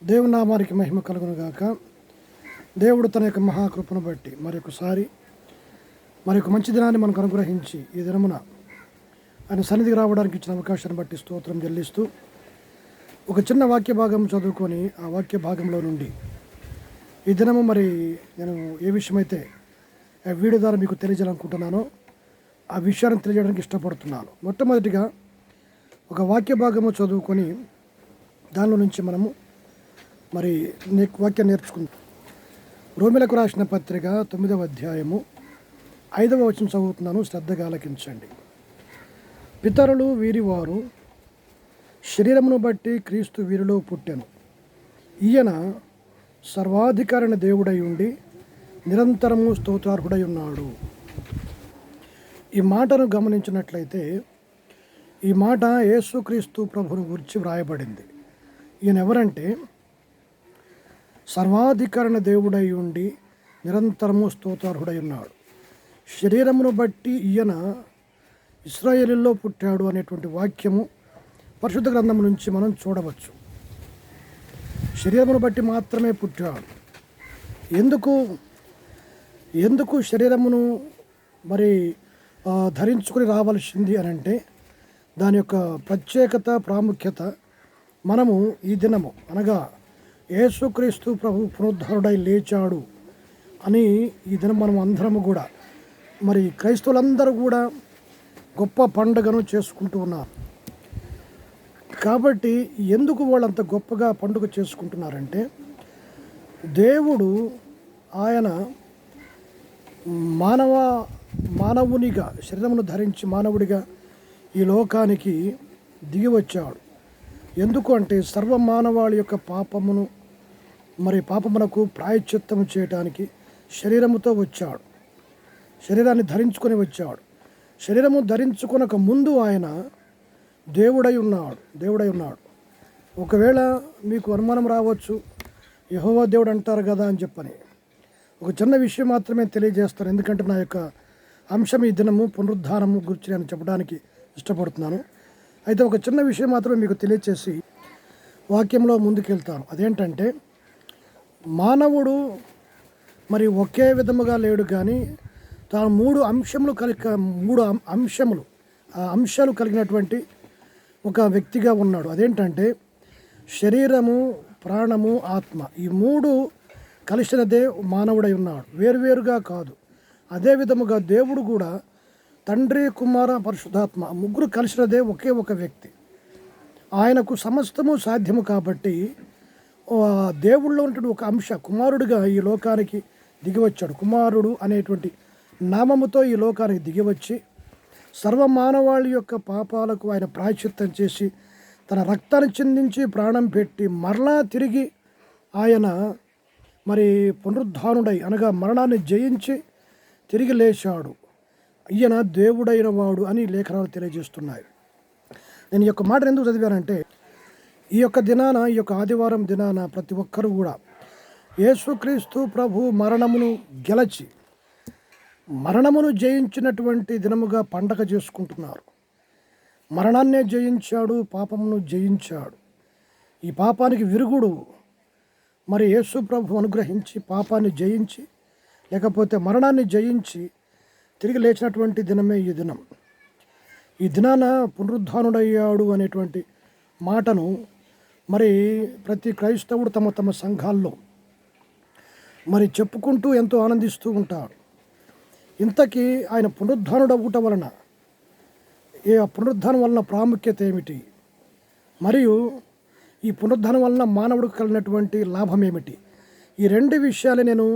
దేవుని నామానికి మహిమ కలుగును గాక. దేవుడు తన యొక్క మహాకృపను బట్టి మరొకసారి మంచి దినాన్ని మనకు అనుగ్రహించి ఈ దినమున ఆయన సన్నిధికి రావడానికి ఇచ్చిన అవకాశాన్ని బట్టి స్తోత్రం చెల్లిస్తూ ఒక చిన్న వాక్య భాగం చదువుకొని ఆ వాక్య భాగంలో నుండి ఈ దినము నేను ఏ విషయమైతే వీడియో ద్వారా మీకు తెలియజేయాలనుకుంటున్నానో ఆ విషయాన్ని తెలియజేయడానికి ఇష్టపడుతున్నాను. మొట్టమొదటిగా ఒక వాక్య భాగము చదువుకొని దానిలో నుంచి మనము వాక్యం నేర్చుకుందాం. రోమిలకు రాసిన పత్రిక 9వ అధ్యాయము 5వ వచనం చదువుతున్నాను, శ్రద్ధగా ఆలకించండి. పితరులు వీరివారు, శరీరమును బట్టి క్రీస్తు వీరిలో పుట్టెను. ఈయన సర్వాధికారైన దేవుడై ఉండి నిరంతరము స్తోత్రార్హుడై ఉన్నాడు. ఈ మాటను గమనించినట్లయితే ఈ మాట యేసుక్రీస్తు ప్రభువును గురించి వ్రాయబడింది. ఈయన ఎవరంటే సర్వాధికారైన దేవుడై ఉండి నిరంతరము స్తోత్రార్హుడై ఉన్నాడు. శరీరమును బట్టి ఈయన ఇశ్రాయేలులో పుట్టాడు అనేటువంటి వాక్యము పరిశుద్ధ గ్రంథం నుంచి మనం చూడవచ్చు. శరీరమును బట్టి మాత్రమే పుట్టాడు. ఎందుకు శరీరమును ధరించుకొని రావాల్సింది అని అంటే దాని యొక్క ప్రత్యేకత, ప్రాముఖ్యత మనము ఈ దినము అనగా యేసుక్రీస్తు ప్రభు పునరుద్ధరుడై లేచాడు అని ఈ దినం మనం అందరము కూడా క్రైస్తవులందరూ కూడా గొప్ప పండుగను చేసుకుంటూ ఉన్నారు. కాబట్టి ఎందుకు వాళ్ళంత గొప్పగా పండుగ చేసుకుంటున్నారంటే దేవుడు ఆయన మానవునిగా శరీరమును ధరించి మానవుడిగా ఈ లోకానికి దిగి వచ్చాడు. ఎందుకు అంటే సర్వ మానవాళి యొక్క పాపమునకు ప్రాయశ్చిత్తము చేయటానికి శరీరముతో వచ్చాడు. శరీరాన్ని ధరించుకొని వచ్చాడు. శరీరము ధరించుకొనక ముందు ఆయన దేవుడై ఉన్నాడు. ఒకవేళ మీకు అనుమానం రావచ్చు, యెహోవా దేవుడు అంటారు కదా అని చెప్పని. ఒక చిన్న విషయం మాత్రమే తెలియజేస్తాను, ఎందుకంటే నా యొక్క అంశం ఈ దినము పునరుద్ధానము గురించి నేను చెప్పడానికి ఇష్టపడుతున్నాను. అయితే ఒక చిన్న విషయం మాత్రమే మీకు తెలియచేసి వాక్యంలో ముందుకెళ్తాను. అదేంటంటే మానవుడు ఒకే విధముగా లేడు, కానీ తాను మూడు అంశాలు కలిగినటువంటి ఒక వ్యక్తిగా ఉన్నాడు. అదేంటంటే శరీరము, ప్రాణము, ఆత్మ. ఈ మూడు కలిసినదే మానవుడై ఉన్నాడు, వేరువేరుగా కాదు. అదే విధముగా దేవుడు కూడా తండ్రి, కుమార, పరిశుద్ధాత్మ ముగ్గురు కలిసినదే ఒకే ఒక వ్యక్తి. ఆయనకు సమస్తము సాధ్యము కాబట్టి దేవుళ్ళలో ఉన్నటువంటి ఒక అంశ కుమారుడిగా ఈ లోకానికి దిగివచ్చాడు. కుమారుడు అనేటువంటి నామముతో ఈ లోకానికి దిగివచ్చి సర్వమానవాళి యొక్క పాపాలకు ఆయన ప్రాయశ్చిత్తం చేసి తన రక్తాన్ని చిందించి ప్రాణం పెట్టి మరలా తిరిగి ఆయన పునరుద్ధానుడై అనగా మరణాన్ని జయించి తిరిగి లేచాడు. ఈయన దేవుడైన వాడు అని లేఖనాలు తెలియజేస్తున్నాయి. నేను ఈ యొక్క మాట ఎందుకు చదివానంటే ఈ యొక్క ఆదివారం దినాన ప్రతి ఒక్కరూ కూడా యేసుక్రీస్తు ప్రభు మరణమును జయించినటువంటి దినముగా పండగ చేసుకుంటున్నారు. మరణాన్నే జయించాడు, పాపమును జయించాడు. ఈ పాపానికి విరుగుడు యేసు ప్రభు అనుగ్రహించి పాపాన్ని జయించి లేకపోతే మరణాన్ని జయించి తిరిగి లేచినటువంటి దినమే ఈ దినం. ఈ దినాన పునరుద్ధానుడయ్యాడు అనేటువంటి మాటను ప్రతి క్రైస్తవుడు తమ సంఘాల్లో చెప్పుకుంటూ ఎంతో ఆనందిస్తూ ఉంటాడు. ఇంతకీ ఆయన పునరుద్ధానుడు అవ్వట వలన పునరుద్ధానం వలన ప్రాముఖ్యత ఏమిటి, మరియు ఈ పునరుద్ధానం వలన మానవుడికి కలిగినటువంటి లాభం ఏమిటి, ఈ రెండు విషయాలు నేను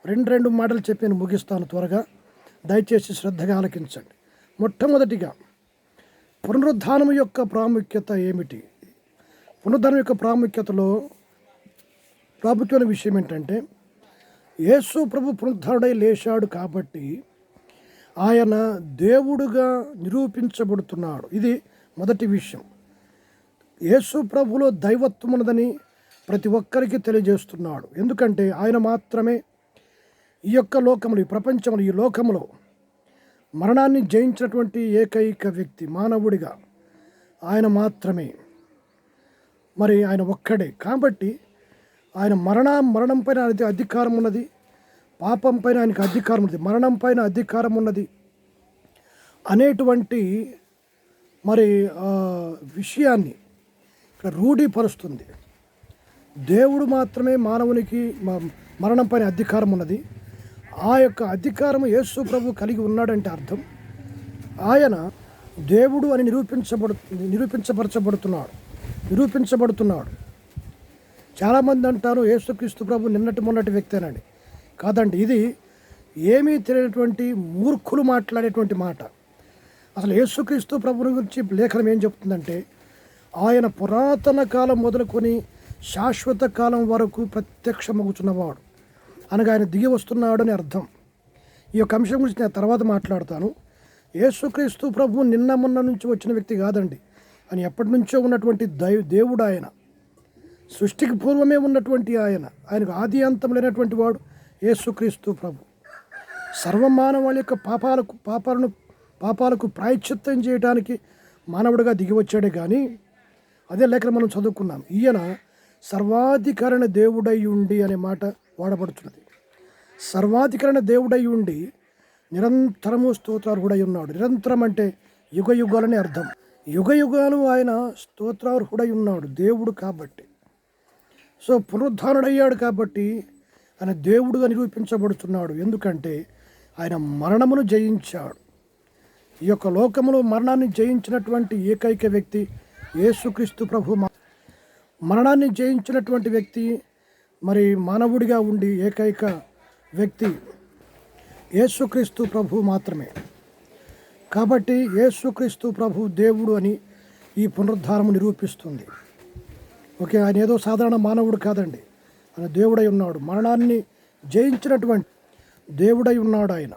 రెండు మాటలు చెప్పి నేను ముగిస్తాను. త్వరగా దయచేసి శ్రద్ధగా ఆలకించండి. మొట్టమొదటిగా పునరుద్ధానం యొక్క ప్రాముఖ్యత ఏమిటి? పునరుద్ధానం యొక్క ప్రాముఖ్యమైన విషయం ఏంటంటే యేసు ప్రభు పునరుద్ధానుడై లేచాడు కాబట్టి ఆయన దేవుడుగా నిరూపించబడుతున్నాడు. ఇది మొదటి విషయం. యేసు ప్రభులో దైవత్వం ఉన్నదని ప్రతి ఒక్కరికి తెలియజేస్తున్నాడు. ఎందుకంటే ఆయన మాత్రమే ఈ యొక్క లోకములు, ఈ ప్రపంచంలో, ఈ లోకములో మరణాన్ని జయించినటువంటి ఏకైక వ్యక్తి మానవుడిగా ఆయన మాత్రమే. ఆయన ఒక్కడే. కాబట్టి ఆయన మరణం పైన ఆయనకి అధికారం ఉన్నది, పాపం పైన ఆయనకి అధికారం ఉన్నది, మరణం పైన అధికారం ఉన్నది అనేటువంటి మరి విషయాన్ని ఇక్కడ రూఢీపరుస్తుంది. దేవుడు మాత్రమే మానవునికి మరణం పైన అధికారం ఉన్నది. ఆ యొక్క అధికారం యేసు ప్రభు కలిగి ఉన్నాడంటే అర్థం ఆయన దేవుడు అని నిరూపించబడుతున్నాడు. చాలామంది అంటారు యేసుక్రీస్తు ప్రభు నిన్నటి మొన్నటి వ్యక్తేనండి. కాదండి, ఇది ఏమీ తెలియనటువంటి మూర్ఖులు మాట్లాడేటువంటి మాట. అసలు యేసుక్రీస్తు ప్రభు గురించి లేఖనం ఏం చెప్తుందంటే ఆయన పురాతన కాలం మొదలుకొని శాశ్వత కాలం వరకు ప్రత్యక్షమవుతున్నవాడు అనగా ఆయన దిగి వస్తున్నాడు అని అర్థం. ఈ యొక్క అంశం గురించి నేను తర్వాత మాట్లాడతాను. యేసుక్రీస్తు ప్రభు నిన్న మొన్న నుంచి వచ్చిన వ్యక్తి కాదండి, అని ఎప్పటి నుంచో ఉన్నటువంటి దేవుడు ఆయన. సృష్టికి పూర్వమే ఉన్నటువంటి ఆయనకు ఆది అంతం లేనటువంటి వాడు యేసుక్రీస్తు ప్రభు. సర్వమానవాళి యొక్క పాపాలకు ప్రాయశ్చిత్తం చేయడానికి మానవుడిగా దిగి వచ్చాడే కానీ అదే లేఖను మనం చదువుకున్నాం. ఈయన సర్వాధికరణ దేవుడై ఉండి అనే మాట వాడబడుతున్నది. సర్వాధికరణ దేవుడై ఉండి నిరంతరము స్తోత్రార్హుడై ఉన్నాడు. నిరంతరం అంటే యుగ యుగాలని అర్థం. యుగ యుగాలు ఆయన స్తోత్రార్హుడై ఉన్నాడు దేవుడు కాబట్టి. సో పునరుద్ధానుడయ్యాడు కాబట్టి ఆయన దేవుడుగా నిరూపించబడుతున్నాడు. ఎందుకంటే ఆయన మరణమును జయించాడు. ఈ యొక్క లోకములో మరణాన్ని జయించినటువంటి ఏకైక వ్యక్తి యేసుక్రీస్తు ప్రభు. మరణాన్ని జయించినటువంటి వ్యక్తి మరి మానవుడిగా ఉండి ఏకైక వ్యక్తి యేసుక్రీస్తు ప్రభు మాత్రమే. కాబట్టి యేసుక్రీస్తు ప్రభు దేవుడు అని ఈ పునరుద్ధానము నిరూపిస్తుంది. ఓకే, ఆయన ఏదో సాధారణ మానవుడు కాదండి, ఆయన దేవుడై ఉన్నాడు. మరణాన్ని జయించినటువంటి దేవుడై ఉన్నాడు ఆయన.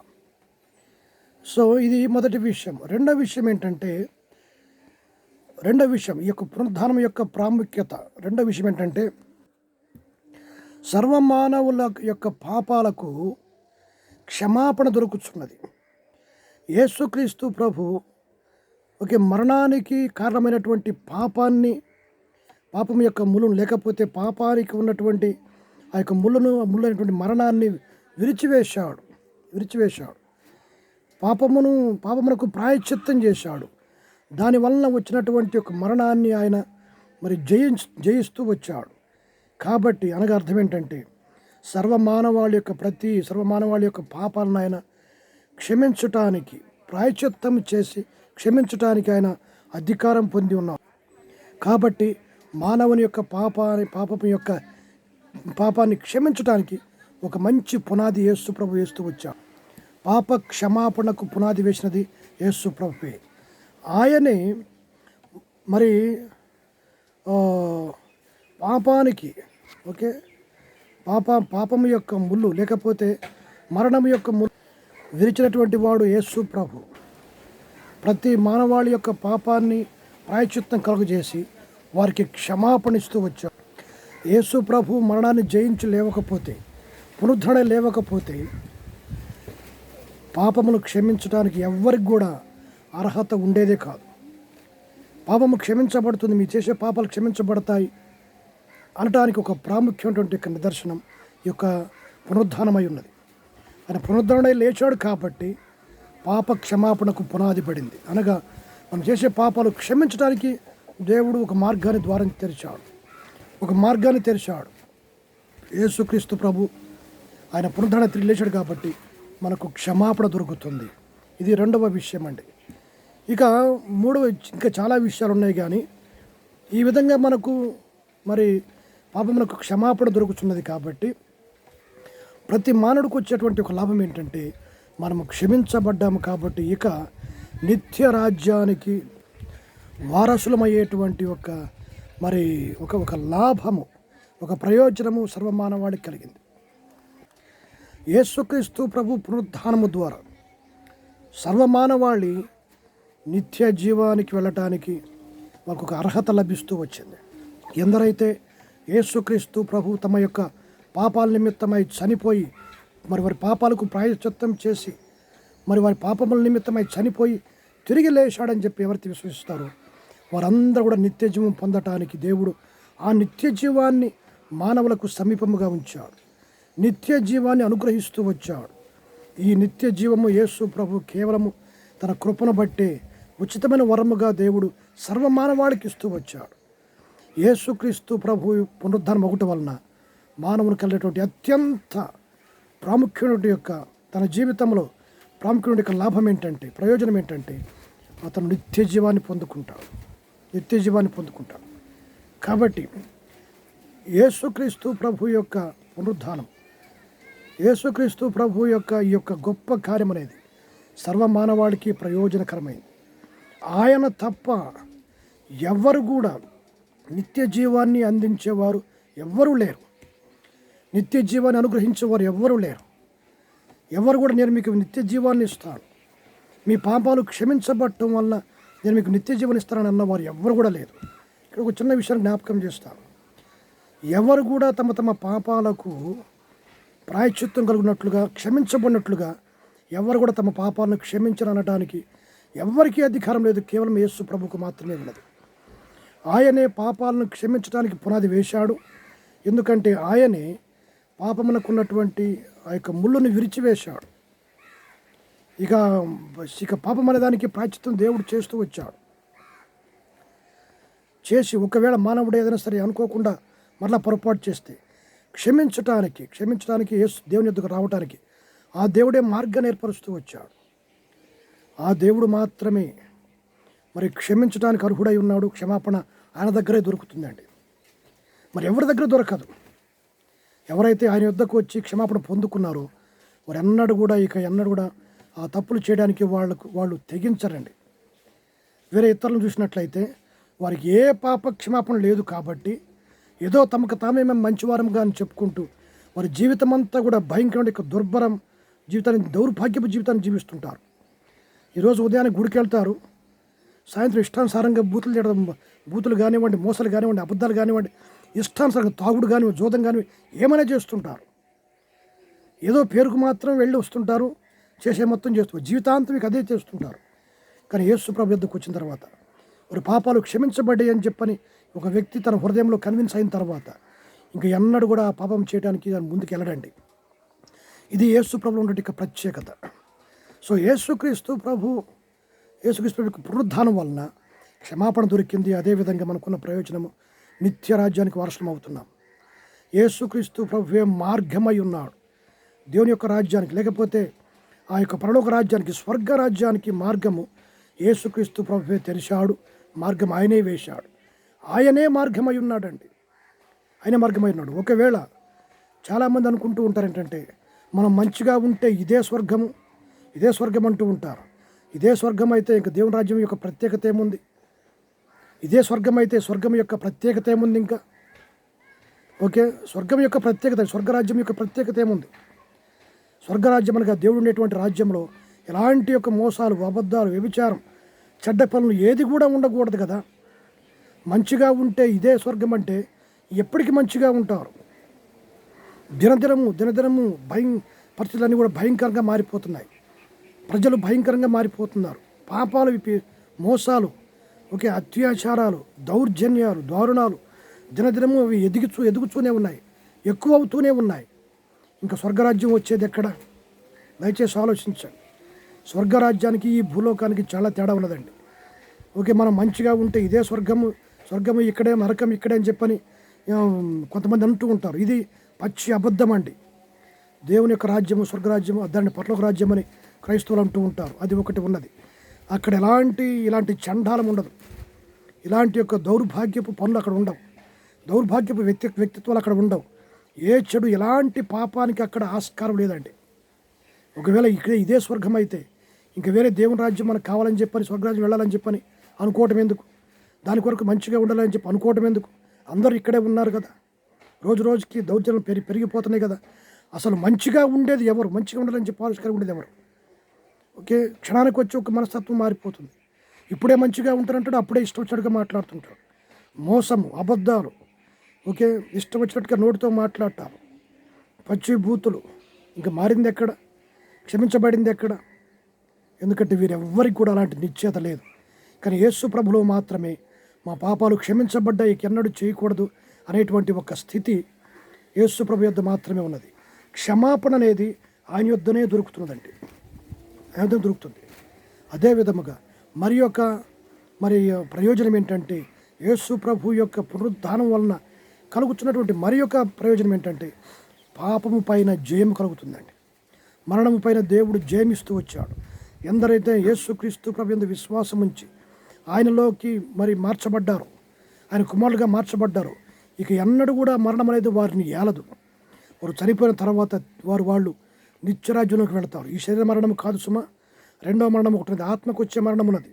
సో ఇది మొదటి విషయం. రెండో విషయం ఏంటంటే ఈ యొక్క పునరుద్ధానం యొక్క ప్రాముఖ్యత. రెండో విషయం ఏంటంటే సర్వమానవుల యొక్క పాపాలకు క్షమాపణ దొరుకుతున్నది. యేసుక్రీస్తు ప్రభు మరణానికి కారణమైనటువంటి పాపం యొక్క ముళ్ళను, లేకపోతే పాపానికి ఉన్నటువంటి ఆ యొక్క ముళ్ళైనటువంటి మరణాన్ని విరిచివేశాడు. పాపమునకు ప్రాయశ్చిత్తం చేశాడు. దానివలన వచ్చినటువంటి ఒక మరణాన్ని ఆయన మరి జయిస్తూ వచ్చాడు. కాబట్టి అనగా అర్థం ఏంటంటే సర్వమానవాళి యొక్క పాపాలను ఆయన క్షమించటానికి, ప్రాయశ్చిత్తం చేసి క్షమించటానికి ఆయన అధికారం పొంది ఉన్నాడు. కాబట్టి మానవుని యొక్క పాపాన్ని క్షమించటానికి ఒక మంచి పునాది యేసు ప్రభు వేస్తూ వచ్చాడు. పాప క్షమాపణకు పునాది వేసినది యేసు ప్రభువే. ఆయనే మరి పాపానికి పాపం యొక్క ముళ్ళు, లేకపోతే మరణం యొక్క ముళ్ళు విరిచినటువంటి వాడు యేసు ప్రభు. ప్రతి మానవాళి యొక్క పాపాన్ని ప్రాయశ్చిత్తం కలుగజేసి వారికి క్షమాపణ ఇస్తూ వచ్చాడు. యేసు ప్రభు మరణాన్ని జయించి లేవకపోతే, పునరుద్ధరణ లేవకపోతే పాపమును క్షమించడానికి ఎవ్వరికి కూడా అర్హత ఉండేదే కాదు. పాపము క్షమించబడుతుంది, మీరు చేసే పాపాలు క్షమించబడతాయి అనటానికి ఒక ప్రాముఖ్యమైనటువంటి యొక్క నిదర్శనం ఈ యొక్క పునరుద్ధానమై ఉన్నది. ఆయన పునరుద్ధరణ లేచాడు కాబట్టి పాప క్షమాపణకు పునాది పడింది. అనగా మనం చేసే పాపాలు క్షమించడానికి దేవుడు ఒక మార్గాన్ని తెరిచాడు. యేసుక్రీస్తు ప్రభు ఆయన పునరుద్ధరణ తిరిగి లేచాడు కాబట్టి మనకు క్షమాపణ దొరుకుతుంది. ఇది రెండవ విషయం అండి. ఇక మూడవ, ఇంకా చాలా విషయాలు ఉన్నాయి, కానీ ఈ విధంగా మనకు మరి పాపమునకు క్షమాపణ దొరుకుతున్నది. కాబట్టి ప్రతి మానవుడికి వచ్చేటువంటి ఒక లాభం ఏంటంటే మనము క్షమించబడ్డాము కాబట్టి ఇక నిత్య రాజ్యానికి వారసులమయ్యేటువంటి ఒక లాభము, ఒక ప్రయోజనము సర్వమానవాడికి కలిగింది. యేసుక్రీస్తు ప్రభు పునరుద్ధానము ద్వారా సర్వమానవాళి నిత్య జీవానికి వెళ్ళటానికి మనకు ఒక అర్హత లభిస్తూ వచ్చింది. ఎందరైతే యేసుక్రీస్తు ప్రభు తమ యొక్క పాపాల నిమిత్తమై చనిపోయి మరి వారి పాపాలకు ప్రాయశ్చిత్తం చేసి మరి వారి పాపముల నిమిత్తమై చనిపోయి తిరిగి లేచాడని చెప్పి ఎవరైతే విశ్వసిస్తారో వారందరూ కూడా నిత్య జీవం పొందటానికి దేవుడు ఆ నిత్య జీవాన్ని మానవులకు సమీపముగా ఉంచాడు. నిత్య జీవాన్ని అనుగ్రహిస్తూ వచ్చాడు. ఈ నిత్య జీవము యేసు ప్రభు కేవలము తన కృపను బట్టే ఉచితమైన వరముగా దేవుడు సర్వమానవాళికి ఇస్తూ వచ్చాడు. యేసుక్రీస్తు ప్రభు పునరుద్ధానం ఒకటి వలన మానవుని కలిగినటువంటి అత్యంత ప్రాముఖ్యమైన యొక్క తన జీవితంలో ప్రాముఖ్యమైన యొక్క లాభం ఏంటంటే, ప్రయోజనం ఏంటంటే, అతను నిత్య జీవాన్ని పొందుకుంటాడు. కాబట్టి యేసుక్రీస్తు ప్రభు యొక్క పునరుద్ధానం, యేసుక్రీస్తు ప్రభు యొక్క ఈ యొక్క గొప్ప కార్యం అనేది సర్వమానవాళికి ప్రయోజనకరమైంది. ఆయన తప్ప ఎవ్వరు కూడా నిత్య జీవాన్ని అందించేవారు ఎవ్వరూ లేరు. నిత్య జీవాన్ని అనుగ్రహించేవారు ఎవ్వరూ లేరు. ఎవరు కూడా నేను మీకు నిత్య జీవాన్ని ఇస్తాను, మీ పాపాలు క్షమించబడటం వల్ల నేను మీకు నిత్య జీవాన్ని ఇస్తానని అన్నవారు ఎవ్వరు కూడా లేదు. ఇక్కడ ఒక చిన్న విషయాన్ని జ్ఞాపకం చేస్తాను. ఎవరు కూడా తమ తమ పాపాలకు ప్రాయశ్చిత్తం కలిగినట్లుగా, క్షమించబడినట్లుగా ఎవరు కూడా తమ పాపాలను క్షమించననడానికి ఎవ్వరికీ అధికారం లేదు. కేవలం యేసు ప్రభుకు మాత్రమే ఉన్నది. ఆయనే పాపాలను క్షమించడానికి పునాది వేశాడు. ఎందుకంటే ఆయనే పాపమునకున్నటువంటి ఆ యొక్క ముళ్ళును విరిచివేశాడు. ఇక పాపం అనే దానికి ప్రాయశ్చిత్తం దేవుడు చేస్తూ వచ్చాడు. చేసి ఒకవేళ మానవుడు ఏదైనా సరే అనుకోకుండా మరలా పొరపాటు చేస్తే క్షమించడానికి యేసు దేవుని యొద్దకు రావడానికి ఆ దేవుడే మార్గాన్ని ఏర్పరుస్తూ వచ్చాడు. ఆ దేవుడు మాత్రమే మరి క్షమించడానికి అర్హుడై ఉన్నాడు. క్షమాపణ ఆయన దగ్గరే దొరుకుతుందండి, మరి ఎవరి దగ్గర దొరకదు. ఎవరైతే ఆయన యొద్దకు వచ్చి క్షమాపణ పొందుకున్నారో వారు ఎన్నడూ కూడా ఆ తప్పులు చేయడానికి వాళ్ళు తెగించరండి. వేరే ఇతరులను చూసినట్లయితే వారికి ఏ పాప క్షమాపణ లేదు కాబట్టి ఏదో తమకు తామే మేము మంచివారంగా అని చెప్పుకుంటూ వారి జీవితం అంతా కూడా భయంకరమైన దుర్భరం జీవితాన్ని, దౌర్భాగ్యపు జీవితాన్ని జీవిస్తుంటారు. ఈరోజు ఉదయాన్నే గుడికి వెళ్తారు, సాయంత్రం ఇష్టానుసారంగా బూతులు కానివ్వండి, మోసాలు కానివ్వండి, అబద్ధాలు కానివ్వండి, ఇష్టానుసారంగా తాగుడు కానివ్వండి, జోదం కానివ్వండి, ఏమైనా చేస్తుంటారు. ఏదో పేరుకు మాత్రం వెళ్ళి వస్తుంటారు, చేసే మొత్తం చేస్తారు, జీవితాంతం మీకు అదే చేస్తుంటారు. కానీ యేసు ప్రభు యొద్దకు వచ్చిన తర్వాత వారి పాపాలు క్షమించబడ్డాయి అని చెప్పని ఒక వ్యక్తి తన హృదయంలో కన్విన్స్ అయిన తర్వాత ఇంకా ఎన్నడూ కూడా ఆ పాపం చేయడానికి దాని ముందుకు వెళ్ళడండి. ఇది యేసు ప్రభులో ఉన్నటువంటి ప్రత్యేకత. సో యేసుక్రీస్తు ప్రభు పునరుద్ధానం వలన క్షమాపణ దొరికింది. అదేవిధంగా మనకున్న ప్రయోజనము నిత్య రాజ్యానికి వారసులం అవుతున్నాం. యేసుక్రీస్తు ప్రభువే మార్గమై ఉన్నాడు దేవుని యొక్క రాజ్యానికి, లేకపోతే ఆ యొక్క పరలోక రాజ్యానికి, స్వర్గ రాజ్యానికి మార్గము యేసుక్రీస్తు ప్రభువే తెరిచాడు. మార్గం ఆయనే వేశాడు. ఆయనే మార్గమై ఉన్నాడండి, ఆయనే మార్గమై ఉన్నాడు. ఒకవేళ చాలామంది అనుకుంటూ ఉంటారు ఏంటంటే, మనం మంచిగా ఉంటే ఇదే స్వర్గం అంటూ ఉంటారు. ఇదే స్వర్గం అయితే ఇంకా దేవుని రాజ్యం యొక్క ప్రత్యేకత ఏముంది? ఇదే స్వర్గం అయితే స్వర్గం యొక్క ప్రత్యేకత ఏముంది? ఇంకా స్వర్గం యొక్క ప్రత్యేకత, స్వర్గరాజ్యం యొక్క ప్రత్యేకత ఏముంది? స్వర్గరాజ్యం అనగా దేవుడు ఉండేటువంటి రాజ్యంలో ఎలాంటి యొక్క మోసాలు, అబద్ధాలు, వ్యభిచారం, చెడ్డ పనులు ఏది కూడా ఉండకూడదు కదా. మంచిగా ఉంటే ఇదే స్వర్గం అంటే ఎప్పటికీ మంచిగా ఉంటారు. దినదినము పరిస్థితులన్నీ కూడా భయంకరంగా మారిపోతున్నాయి. ప్రజలు భయంకరంగా మారిపోతున్నారు. పాపాలు, మోసాలు, అత్యాచారాలు, దౌర్జన్యాలు, దారుణాలు దినదినము అవి ఎదుగుతూనే ఉన్నాయి, ఎక్కువ అవుతూనే ఉన్నాయి. ఇంకా స్వర్గరాజ్యం వచ్చేది ఎక్కడ? దయచేసి ఆలోచించండి. స్వర్గరాజ్యానికి ఈ భూలోకానికి చాలా తేడా ఉన్నదండి. మనం మంచిగా ఉంటే ఇదే స్వర్గము ఇక్కడే, నరకం ఇక్కడే అని చెప్పని కొంతమంది అంటూ ఉంటారు. ఇది పచ్చి అబద్ధం అండి. దేవుని యొక్క రాజ్యము, స్వర్గరాజ్యము, దాన్ని పరలోక రాజ్యం అని క్రైస్తవులు అంటూ ఉంటారు. అది ఒకటి ఉన్నది. అక్కడ ఇలాంటి చండాలం ఉండదు. ఇలాంటి యొక్క దౌర్భాగ్యపు పనులు అక్కడ ఉండవు. దౌర్భాగ్యపు వ్యక్తిత్వాలు అక్కడ ఉండవు. ఏ చెడు, ఎలాంటి పాపానికి అక్కడ ఆస్కారం లేదండి. ఒకవేళ ఇదే స్వర్గం అయితే ఇంకా వేరే దేవుని రాజ్యం మనకు కావాలని చెప్పని, స్వర్గరాజ్యం వెళ్ళాలని చెప్పని అనుకోవటం ఎందుకు? దాని కొరకు మంచిగా ఉండాలని చెప్పి అనుకోవటం ఎందుకు? అందరూ ఇక్కడే ఉన్నారు కదా. రోజుకి దౌర్జన్యం పెరిగిపోతున్నాయి కదా. అసలు మంచిగా ఉండేది ఎవరు? మంచిగా ఉండాలని చెప్పి ఆలోచన ఉండేది ఎవరు? క్షణానికి వచ్చి ఒక మనస్తత్వం మారిపోతుంది. ఇప్పుడే మంచిగా ఉంటారంటాడు, అప్పుడే ఇష్టం వచ్చినట్టుగా మాట్లాడుతుంటాడు. మోసము, అబద్ధాలు, ఇష్టం వచ్చినట్టుగా నోటితో మాట్లాడతారు, పచ్చి బూతులు. ఇంకా మారింది ఎక్కడ? క్షమించబడింది ఎక్కడ? ఎందుకంటే వీరెవ్వరికి కూడా అలాంటి నిశ్చయత లేదు. కానీ యేసు ప్రభులో మాత్రమే మా పాపాలు క్షమించబడ్డాయి, ఎన్నడూ చేయకూడదు అనేటువంటి ఒక స్థితి యేసు ప్రభు యొద్ద మాత్రమే ఉన్నది. క్షమాపణ అనేది ఆయన యొద్దనే దొరుకుతున్నదండి, ఆయన యొద్ద దొరుకుతుంది. అదే విధముగా మరి ప్రయోజనం ఏంటంటే యేసు ప్రభు యొక్క పునరుద్ధానం వలన కలుగుతున్నటువంటి మరి యొక్క ప్రయోజనం ఏంటంటే పాపము పైన జయం కలుగుతుందండి. మరణము పైన దేవుడు జయమిస్తూ వచ్చాడు. ఎందరైతే యేసుక్రీస్తు ప్రభు యందు విశ్వాసం ఉంచి ఆయనలోకి మార్చబడ్డారో, ఆయన కుమారులుగా మార్చబడ్డారో, ఇక ఎన్నడూ కూడా మరణం అనేది వారిని ఏలదు. వారు చనిపోయిన తర్వాత వాళ్ళు నిత్యరాజ్యంలోకి వెళతారు. ఈ శరీర మరణం కాదు సుమా, రెండవ మరణం ఒకటి ఉంది, ఆత్మకు వచ్చే మరణం ఉన్నది.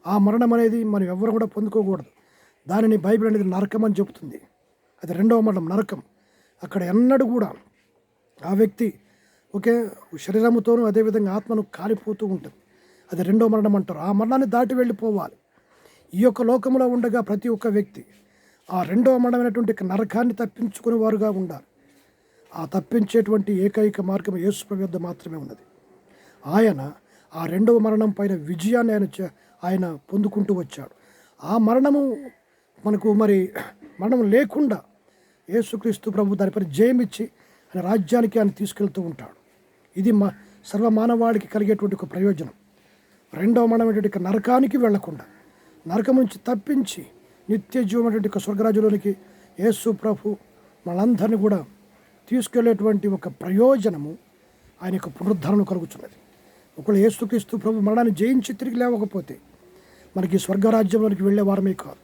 ఆ మరణం అనేది మనం ఎవరు కూడా పొందుకోకూడదు. దానిని బైబిల్ అనేది నరకం అని చెబుతుంది. అది రెండవ మరణం, నరకం. అక్కడ ఎన్నడూ కూడా ఆ వ్యక్తి శరీరముతోనూ అదేవిధంగా ఆత్మను కాలిపోతూ ఉంటుంది. అది రెండవ మరణం అంటారు. ఆ మరణాన్ని దాటి వెళ్ళిపోవాలి. ఈ యొక్క లోకంలో ఉండగా ప్రతి ఒక్క వ్యక్తి ఆ రెండవ మరణమైనటువంటి నరకాన్ని తప్పించుకునే వారుగా ఉండాలి. ఆ తప్పించేటువంటి ఏకైక మార్గం యేసు ప్రభు యొద్ద మాత్రమే ఉన్నది. ఆయన ఆ రెండవ మరణం పైన విజయాన్ని ఆయన పొందుకుంటూ వచ్చాడు. ఆ మరణము మనకు మరణం లేకుండా యేసుక్రీస్తు ప్రభు దానిపైన జయమిచ్చి ఆయన రాజ్యానికి ఆయన తీసుకెళ్తూ ఉంటాడు. ఇది సర్వమానవాడికి కలిగేటువంటి ఒక ప్రయోజనం. రెండవ మరణమైనటువంటి నరకానికి వెళ్లకుండా నరకం నుంచి తప్పించి నిత్య జీవమైనటువంటి ఒక స్వర్గరాజ్యంలోనికి యేసు ప్రభు మనందరినీ కూడా తీసుకెళ్లేటువంటి ఒక ప్రయోజనము ఆయన యొక్క పునరుద్ధరణ కలుగుతున్నది. ఒకవేళ యేసుక్రీస్తు ప్రభు మరణాన్ని జయించి తిరిగి లేవకపోతే మనకి స్వర్గరాజ్యంలోనికి వెళ్ళే వారమే కాదు,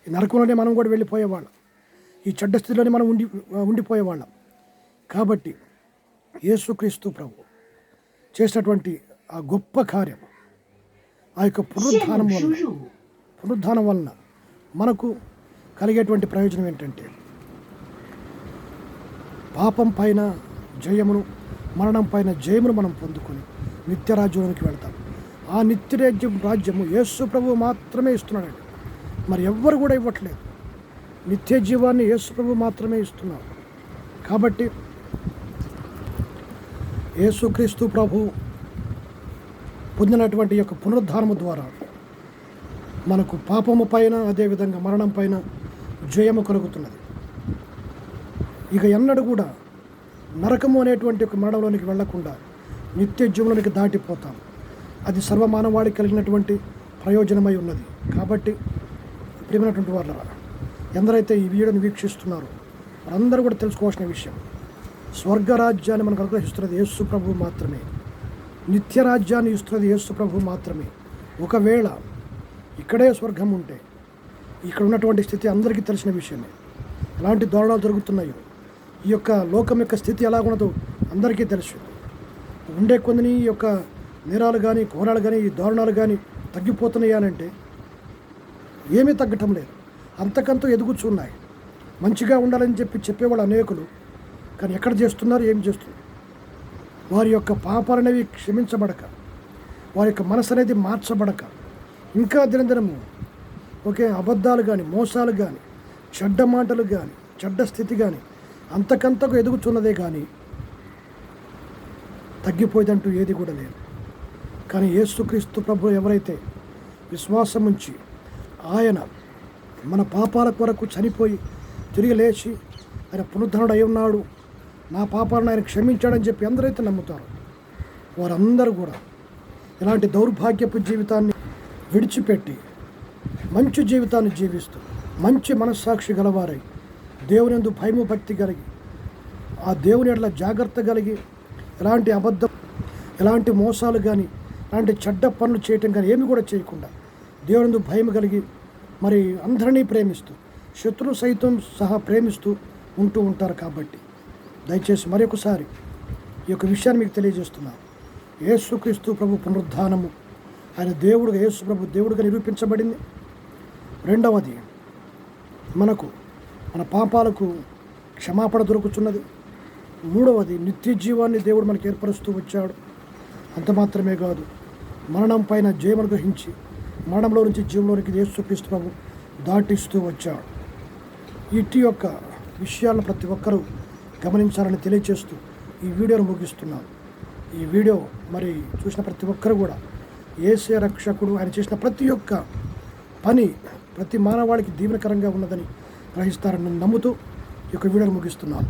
ఈ నరకంలోనే మనం కూడా వెళ్ళిపోయేవాళ్ళం, ఈ చెడ్డ స్థితిలోనే మనం ఉండిపోయేవాళ్ళం. కాబట్టి యేసుక్రీస్తు ప్రభు చేసినటువంటి ఆ గొప్ప కార్యం, ఆ యొక్క పునరుద్ధానం వలన మనకు కలిగేటువంటి ప్రయోజనం ఏంటంటే పాపం పైన జయమును, మరణం పైన జయమును మనం పొందుకొని నిత్యరాజ్యంలోనికి వెళ్తాం. ఆ రాజ్యము యేసు ప్రభు మాత్రమే ఇస్తున్నాడండి, మరి ఎవ్వరు కూడా ఇవ్వట్లేదు. నిత్య జీవాన్ని యేసు ప్రభు మాత్రమే ఇస్తున్నారు. కాబట్టి యేసుక్రీస్తు ప్రభు పొందినటువంటి యొక్క పునరుద్ధానము ద్వారా మనకు పాపము పైన అదేవిధంగా మరణం పైన జయము కలుగుతున్నది. ఇక ఎన్నడూ కూడా నరకము అనేటువంటి ఒక మరణంలోనికి వెళ్లకుండా నిత్య జీవంలోనికి దాటిపోతాం. అది సర్వమానవాడికి కలిగినటువంటి ప్రయోజనమై ఉన్నది. కాబట్టి ప్రియమైనటువంటి వాళ్ళ ఎందరైతే ఈ వీడియోని వీక్షిస్తున్నారో వారందరూ కూడా తెలుసుకోవాల్సిన విషయం, స్వర్గరాజ్యాన్ని మనకు అనుగ్రహిస్తున్నది యేసు ప్రభు మాత్రమే, నిత్యరాజ్యాన్ని ఇస్తున్నది యేసు ప్రభు మాత్రమే. ఒకవేళ ఇక్కడే స్వర్గం ఉంటే ఇక్కడ ఉన్నటువంటి స్థితి అందరికీ తెలిసిన విషయమే. ఎలాంటి దారుణాలు జరుగుతున్నాయో, ఈ యొక్క లోకం యొక్క స్థితి ఎలా ఉన్నదో అందరికీ తెలుసు. ఉండే కొన్ని ఈ యొక్క నేరాలు కానీ, ఘోరాలు కానీ, ఈ దారుణాలు కానీ తగ్గిపోతున్నాయనంటే ఏమీ తగ్గటం లేదు, అంతకంతా ఎదుగుచున్నాయి. మంచిగా ఉండాలని చెప్పేవాళ్ళు అనేకులు, కానీ ఎక్కడ చేస్తున్నారు, ఏం చేస్తున్నారు? వారి యొక్క పాపాలు అనేవి క్షమించబడక, వారి యొక్క మనసు అనేది మార్చబడక, ఇంకా దినదినము అబద్ధాలు కానీ, మోసాలు కానీ, చెడ్డ మాటలు కానీ, చెడ్డ స్థితి కానీ అంతకంతకు ఎదుగుతున్నదే కానీ తగ్గిపోయేదంటూ ఏది కూడా లేదు. కానీ యేసుక్రీస్తు ప్రభు ఎవరైతే విశ్వాసం ఉంచి ఆయన మన పాపాల కొరకు చనిపోయి తిరిగి లేచి ఆయన పునరుద్ధరణుడు అయి ఉన్నాడు, నా పాపాలను ఆయన క్షమించాడని చెప్పి ఎందరైతే నమ్ముతారో వారందరూ కూడా ఇలాంటి దౌర్భాగ్యపు జీవితాన్ని విడిచిపెట్టి మంచి జీవితాన్ని జీవిస్తూ మంచి మనస్సాక్షి గలవారై దేవుని యందు భయము భక్తి కలిగి ఆ దేవుని ఎడల జాగ్రత్త కలిగి ఎలాంటి అబద్ధం, ఎలాంటి మోసాలు కానీ, ఎలాంటి చెడ్డ పనులు చేయటం కానీ ఏమి కూడా చేయకుండా దేవుని యందు భయం కలిగి అందరినీ ప్రేమిస్తూ శత్రువు సైతం సహా ప్రేమిస్తూ ఉంటూ ఉంటారు. కాబట్టి దయచేసి మరొకసారి ఈ యొక్క విషయాన్ని మీకు తెలియజేస్తున్నాను. యేసుక్రీస్తు ప్రభు పునరుద్ధానము ఆయన దేవుడుగా, యేసు ప్రభు దేవుడుగా నిరూపించబడింది. రెండవది, మనకు మన పాపాలకు క్షమాపణ దొరుకుతున్నది. మూడవది, నిత్య జీవాన్ని దేవుడు మనకు ఏర్పరుస్తూ వచ్చాడు. అంత మాత్రమే కాదు, మరణం పైన జయం అనుగ్రహించి మరణంలో నుంచి జీవంలోనికి యేసుక్రీస్తు ప్రభు దాటిస్తూ వచ్చాడు. ఇటు యొక్క విషయాలను ప్రతి ఒక్కరూ గమనించాలని తెలియజేస్తూ ఈ వీడియోను ముగిస్తున్నాను. ఈ వీడియో చూసిన ప్రతి ఒక్కరు కూడా యేసే రక్షకుడు, ఆయన చేసిన ప్రతి ఒక్క పని ప్రతి మానవాళికి దీవెనకరంగా ఉన్నదని గ్రహిస్తారని నమ్ముతూ ఈ యొక్క వీడియోని ముగిస్తున్నాను.